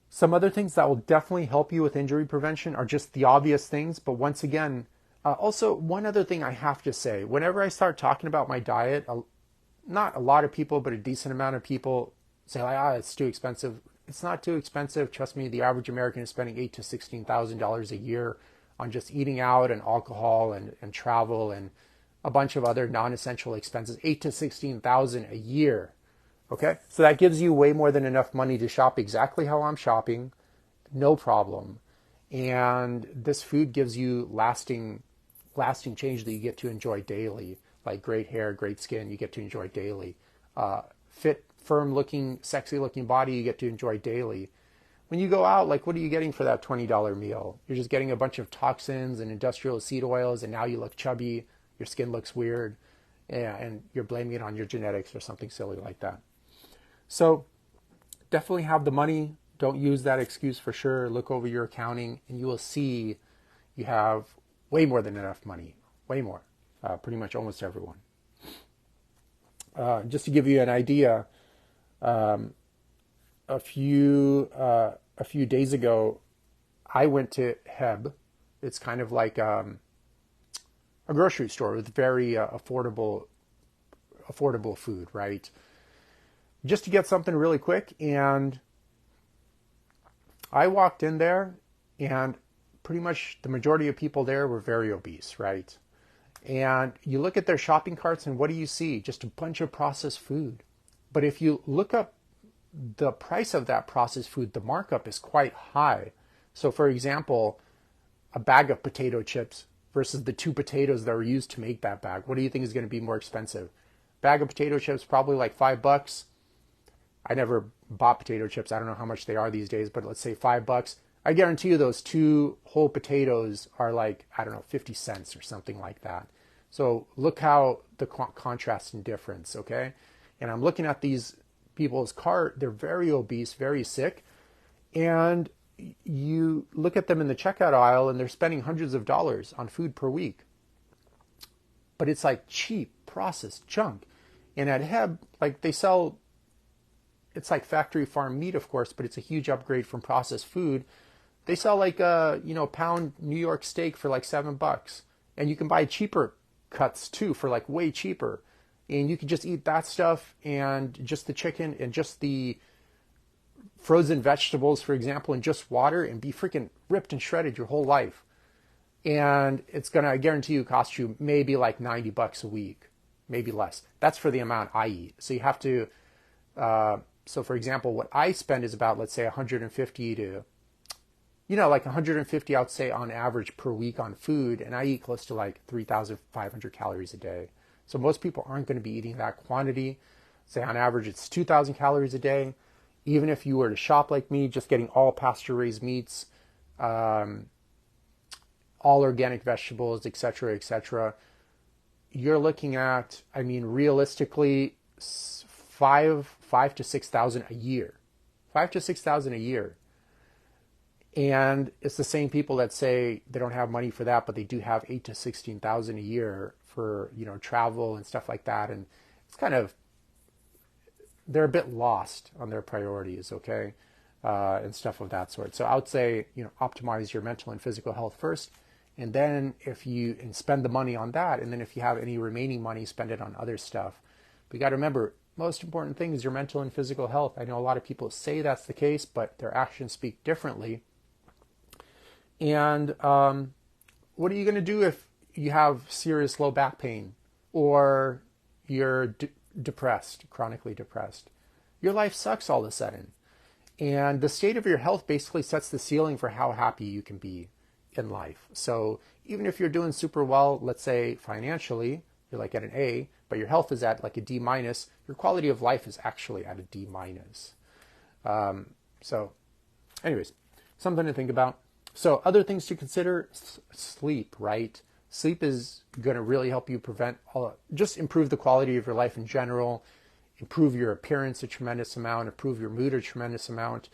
Some other things that will definitely help you with injury prevention are just the obvious things. But once again, also one other thing I have to say, whenever I start talking about my diet, not a lot of people, but a decent amount of people say like, it's too expensive. It's not too expensive. Trust me, the average American is spending $8,000 to $16,000 a year on just eating out and alcohol and travel and a bunch of other non-essential expenses. $8,000 to $16,000 a year. Okay, so that gives you way more than enough money to shop exactly how I'm shopping, no problem. And this food gives you lasting change that you get to enjoy daily, like great hair, great skin, you get to enjoy daily. Fit, firm-looking, sexy-looking body, you get to enjoy daily. When you go out, like, what are you getting for that $20 meal? You're just getting a bunch of toxins and industrial seed oils, and now you look chubby, your skin looks weird, and you're blaming it on your genetics or something silly like that. So definitely have the money. Don't use that excuse for sure. Look over your accounting and you will see you have way more than enough money. Way more. Pretty much almost everyone. Just to give you an idea, a few days ago, I went to Heb. It's kind of like a grocery store with very affordable food, right? Just to get something really quick, and I walked in there, and pretty much the majority of people there were very obese, right? And you look at their shopping carts, and what do you see? Just a bunch of processed food. But if you look up the price of that processed food, the markup is quite high. So for example, a bag of potato chips versus the 2 potatoes that were used to make that bag, what do you think is going to be more expensive? Bag of potato chips, probably like $5. I never bought potato chips. I don't know how much they are these days, but let's say $5. I guarantee you those 2 whole potatoes are like, I don't know, 50 cents or something like that. So look how the contrast and difference, okay? And I'm looking at these people's cart. They're very obese, very sick. And you look at them in the checkout aisle and they're spending hundreds of dollars on food per week. But it's like cheap, processed junk. And at Heb, like they sell, it's like factory farm meat, of course, but it's a huge upgrade from processed food. They sell like a, pound New York steak for like $7. And you can buy cheaper cuts too for like way cheaper. And you can just eat that stuff and just the chicken and just the frozen vegetables, for example, and just water and be freaking ripped and shredded your whole life. And it's going to, I guarantee you, cost you maybe like $90 a week, maybe less. That's for the amount I eat. So you have to So for example, what I spend is about, let's say 150 to, like 150, I would say on average per week on food. And I eat close to like 3,500 calories a day. So most people aren't going to be eating that quantity. Say on average, it's 2,000 calories a day. Even if you were to shop like me, just getting all pasture raised meats, all organic vegetables, etc., you're looking at, I mean, realistically, five to 6,000 a year, 5 to 6,000 a year. And it's the same people that say they don't have money for that, but they do have 8 to 16,000 a year for, travel and stuff like that. And it's kind of, they're a bit lost on their priorities, okay, and stuff of that sort. So I would say, optimize your mental and physical health first, and then and spend the money on that, and then if you have any remaining money, spend it on other stuff. But you got to remember, most important thing is your mental and physical health. I know a lot of people say that's the case, but their actions speak differently. And what are you going to do if you have serious low back pain, or you're depressed, chronically depressed? Your life sucks all of a sudden. And the state of your health basically sets the ceiling for how happy you can be in life. So even if you're doing super well, let's say financially, you're like at an A, but your health is at like a D minus, your quality of life is actually at a D minus. So anyways, something to think about. So other things to consider, sleep, right? Sleep is going to really help you just improve the quality of your life in general, improve your appearance a tremendous amount, improve your mood a tremendous amount,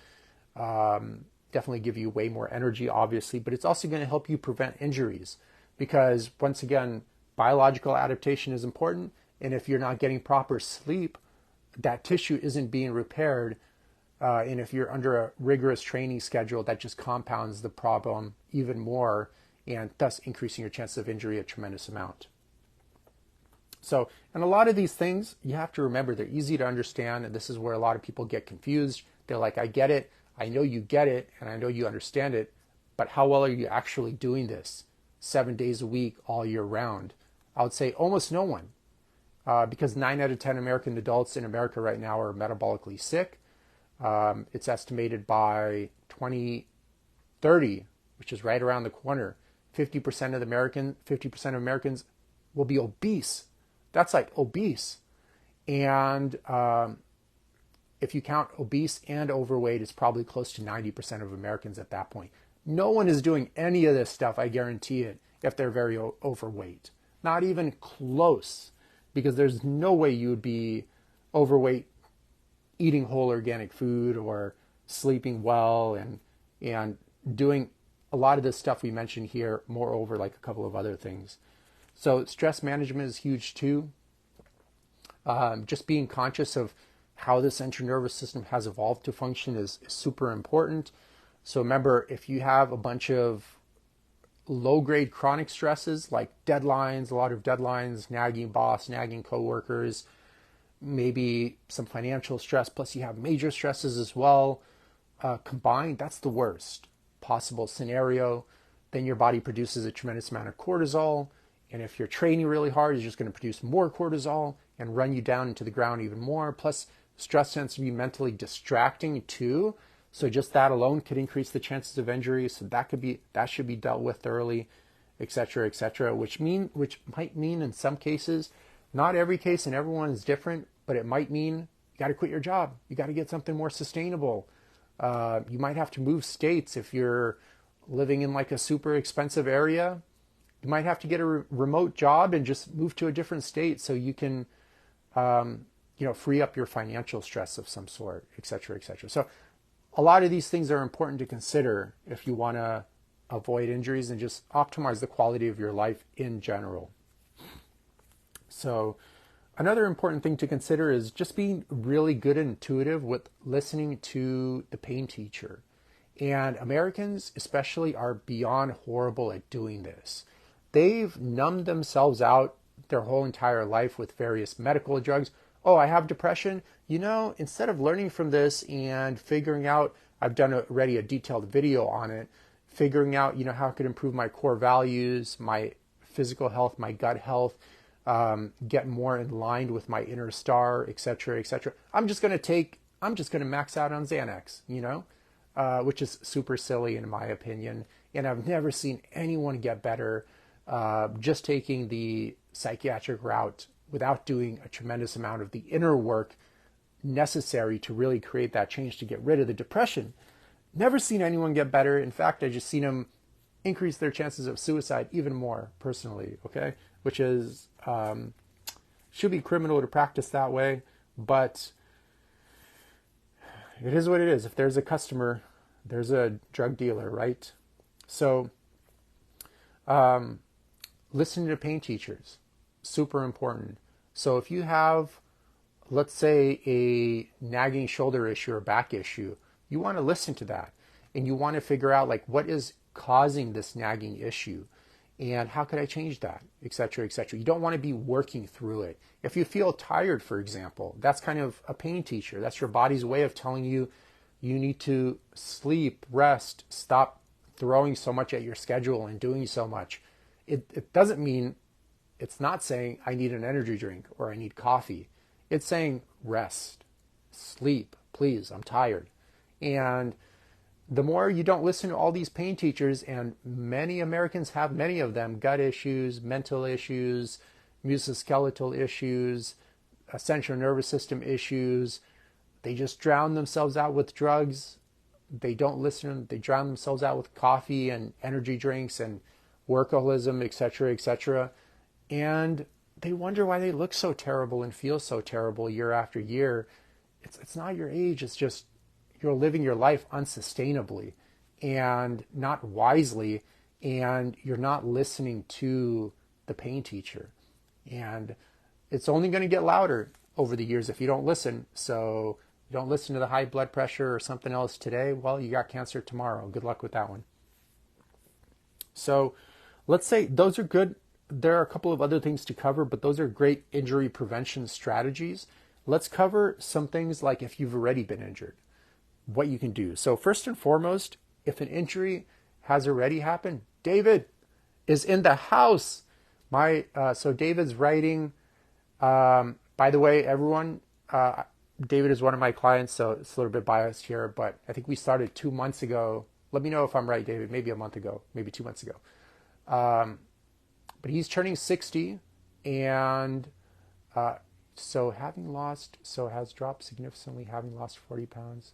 definitely give you way more energy, obviously, but it's also going to help you prevent injuries because, once again, biological adaptation is important, and if you're not getting proper sleep, that tissue isn't being repaired, and if you're under a rigorous training schedule, that just compounds the problem even more, and thus increasing your chances of injury a tremendous amount. So, and a lot of these things, you have to remember, they're easy to understand, and this is where a lot of people get confused. They're like, I get it, I know you get it, and I know you understand it, but how well are you actually doing this 7 days a week, all year round? I would say almost no one, because 9 out of 10 American adults in America right now are metabolically sick. It's estimated by 2030, which is right around the corner, 50% of Americans will be obese. That's like obese. And if you count obese and overweight, it's probably close to 90% of Americans at that point. No one is doing any of this stuff, I guarantee it, if they're very overweight. Not even close, because there's no way you would be overweight eating whole organic food or sleeping well and doing a lot of this stuff we mentioned here, moreover, like a couple of other things. So stress management is huge too. Just being conscious of how the central nervous system has evolved to function is super important. So remember, if you have a bunch of low-grade chronic stresses like deadlines, a lot of deadlines, nagging boss, nagging coworkers, maybe some financial stress, plus you have major stresses as well, combined, that's the worst possible scenario. Then your body produces a tremendous amount of cortisol. And if you're training really hard, it's just going to produce more cortisol and run you down into the ground even more. Plus, stress tends to be mentally distracting too. So just that alone could increase the chances of injury. So that should be dealt with thoroughly, etc., which might mean in some cases, not every case and everyone is different, but it might mean you got to quit your job. You got to get something more sustainable. You might have to move states if you're living in like a super expensive area. You might have to get a remote job and just move to a different state so you can, free up your financial stress of some sort, etc., etc. So a lot of these things are important to consider if you want to avoid injuries and just optimize the quality of your life in general. So another important thing to consider is just being really good and intuitive with listening to the pain teacher. And Americans especially are beyond horrible at doing this. They've numbed themselves out their whole entire life with various medical drugs. Oh, I have depression. Instead of learning from this and figuring out, I've done already a detailed video on it, figuring out, how I could improve my core values, my physical health, my gut health, get more in line with my inner star, etc., etc. I'm just going to take I'm just going to max out on Xanax, which is super silly in my opinion. And I've never seen anyone get better just taking the psychiatric route without doing a tremendous amount of the inner work necessary to really create that change to get rid of the depression. Never seen anyone get better. In fact, I just seen them increase their chances of suicide even more personally, okay? Which is, should be criminal to practice that way, but it is what it is. If there's a customer, there's a drug dealer, right? So, listening to pain teachers, super important. So if you have, let's say, a nagging shoulder issue or back issue, you want to listen to that and you want to figure out like what is causing this nagging issue and how could I change that, etc., etc. You don't want to be working through it. If you feel tired, for example, that's kind of a pain teacher. That's your body's way of telling you you need to sleep, rest, stop throwing so much at your schedule and doing so much. It doesn't mean, it's not saying I need an energy drink or I need coffee. It's saying rest, sleep, please, I'm tired. And the more you don't listen to all these pain teachers, and many Americans have many of them, gut issues, mental issues, musculoskeletal issues, central nervous system issues, they just drown themselves out with drugs. They don't listen. They drown themselves out with coffee and energy drinks and workaholism, etc., etc. And they wonder why they look so terrible and feel so terrible year after year. It's not your age. It's just you're living your life unsustainably and not wisely, and you're not listening to the pain teacher. And it's only going to get louder over the years if you don't listen. So you don't listen to the high blood pressure or something else today, well, you got cancer tomorrow. Good luck with that one. So let's say those are good. There are a couple of other things to cover, but those are great injury prevention strategies. Let's cover some things like if you've already been injured, what you can do. So first and foremost, if an injury has already happened, David is in the house. So David's writing, by the way, everyone, David is one of my clients, so it's a little bit biased here, but I think we started 2 months ago. Let me know if I'm right, David, maybe a month ago, maybe 2 months ago. But he's turning 60, and has dropped significantly, having lost 40 pounds.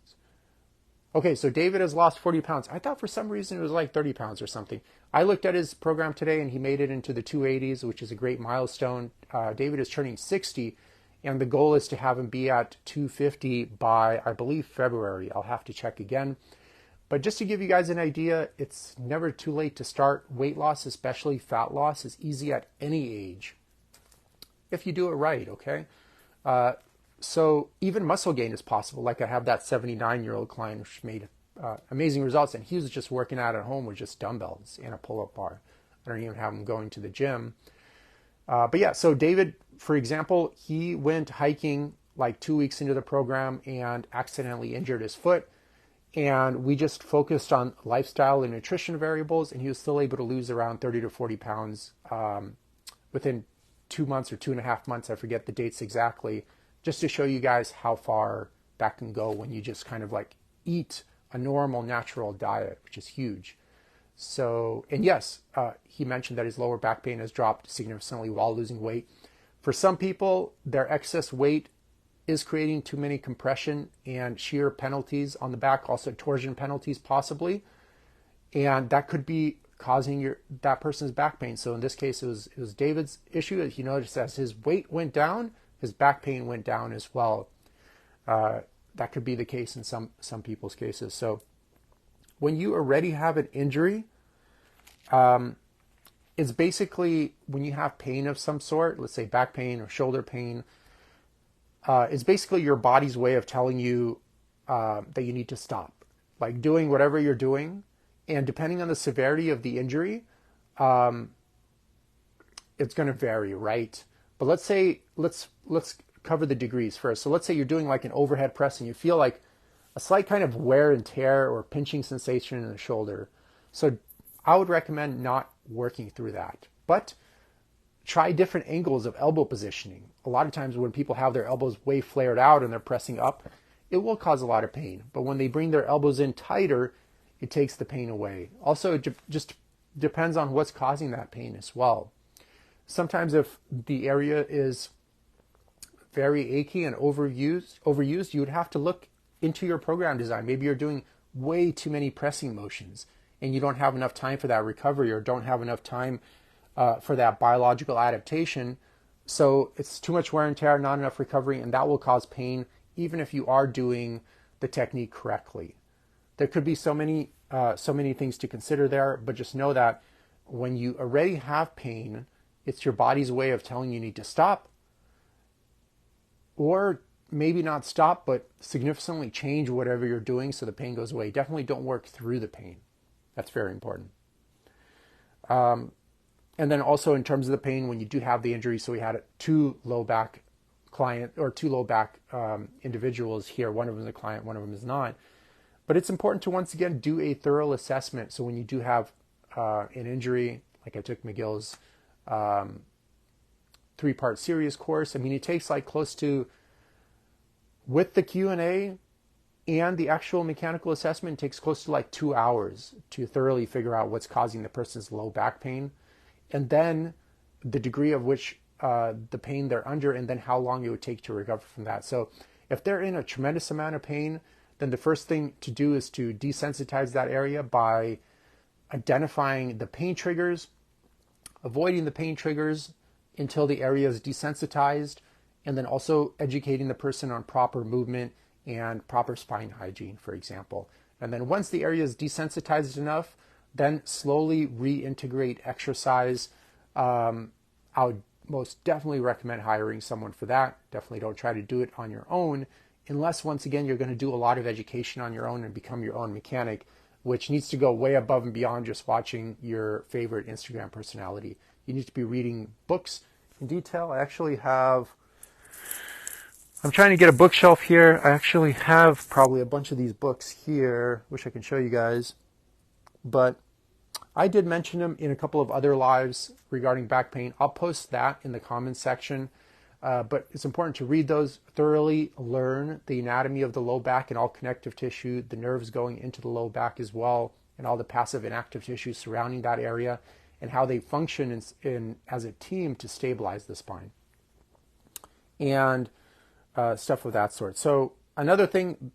Okay, so David has lost 40 pounds. I thought for some reason it was like 30 pounds or something. I looked at his program today, and he made it into the 280s, which is a great milestone. David is turning 60, and the goal is to have him be at 250 by, I believe, February. I'll have to check again. But just to give you guys an idea, it's never too late to start. Weight loss, especially fat loss, is easy at any age if you do it right, okay? So even muscle gain is possible. Like I have that 79-year-old client which made amazing results, and he was just working out at home with just dumbbells and a pull-up bar. I don't even have him going to the gym. But yeah, so David, for example, he went hiking like 2 weeks into the program and accidentally injured his foot. And we just focused on lifestyle and nutrition variables, and he was still able to lose around 30 to 40 pounds within 2 months or 2.5 months. I forget the dates exactly, just to show you guys how far that can go when you just kind of like eat a normal, natural diet, which is huge. So, and yes, he mentioned that his lower back pain has dropped significantly while losing weight. For some people, their excess weight is creating too many compression and shear penalties on the back, also torsion penalties possibly, and that could be causing that person's back pain. So in this case, it was David's issue. As you noticed, as his weight went down, his back pain went down as well. That could be the case in some people's cases. So when you already have an injury, it's basically when you have pain of some sort, let's say back pain or shoulder pain, it's basically your body's way of telling you that you need to stop, like doing whatever you're doing. And depending on the severity of the injury, it's going to vary, right? But let's say, let's cover the degrees first. So let's say you're doing like an overhead press and you feel like a slight kind of wear and tear or pinching sensation in the shoulder. So I would recommend not working through that, but try different angles of elbow positioning. A lot of times when people have their elbows way flared out and they're pressing up, it will cause a lot of pain. But when they bring their elbows in tighter, it takes the pain away. Also, it just depends on what's causing that pain as well. Sometimes if the area is very achy and overused, you would have to look into your program design. Maybe you're doing way too many pressing motions and you don't have enough time for that recovery, or don't have enough time for that biological adaptation. So it's too much wear and tear, not enough recovery, and that will cause pain even if you are doing the technique correctly. There could be so many things to consider there, but just know that when you already have pain, it's your body's way of telling you need to stop, or maybe not stop, but significantly change whatever you're doing so the pain goes away. Definitely don't work through the pain. That's very important. And then also in terms of the pain, when you do have the injury, so we had two low back individuals here. One of them is a client, one of them is not. But it's important to, once again, do a thorough assessment. So when you do have an injury, like I took McGill's 3-part series course, I mean, it takes like close to, with the Q&A and the actual mechanical assessment, it takes close to like 2 hours to thoroughly figure out what's causing the person's low back pain, and then the degree of which the pain they're under, and then how long it would take to recover from that. So if they're in a tremendous amount of pain, then the first thing to do is to desensitize that area by identifying the pain triggers, avoiding the pain triggers until the area is desensitized, and then also educating the person on proper movement and proper spine hygiene, for example. And then once the area is desensitized enough, then slowly reintegrate exercise. I would most definitely recommend hiring someone for that. Definitely don't try to do it on your own, unless, once again, you're going to do a lot of education on your own and become your own mechanic, which needs to go way above and beyond just watching your favorite Instagram personality. You need to be reading books in detail. I'm trying to get a bookshelf here. I actually have probably a bunch of these books here. Wish I could show you guys. But I did mention them in a couple of other lives regarding back pain. I'll post that in the comments section. But it's important to read those thoroughly, learn the anatomy of the low back and all connective tissue, the nerves going into the low back as well, and all the passive and active tissue surrounding that area, and how they function as a team to stabilize the spine. And stuff of that sort. So another thing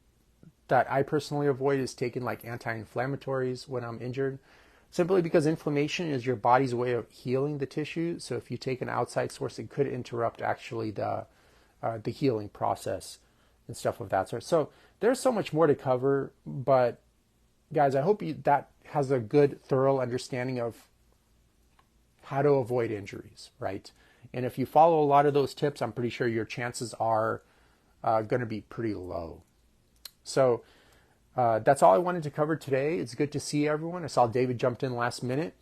that I personally avoid is taking like anti-inflammatories when I'm injured, simply because inflammation is your body's way of healing the tissue. So if you take an outside source, it could interrupt actually the healing process and stuff of that sort. So there's so much more to cover, but guys, I hope that has a good, thorough understanding of how to avoid injuries, right? And if you follow a lot of those tips, I'm pretty sure your chances are going to be pretty low. So that's all I wanted to cover today. It's good to see everyone. I saw David jumped in last minute,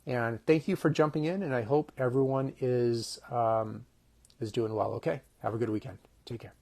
and thank you for jumping in. And I hope everyone is doing well. Okay, have a good weekend. Take care.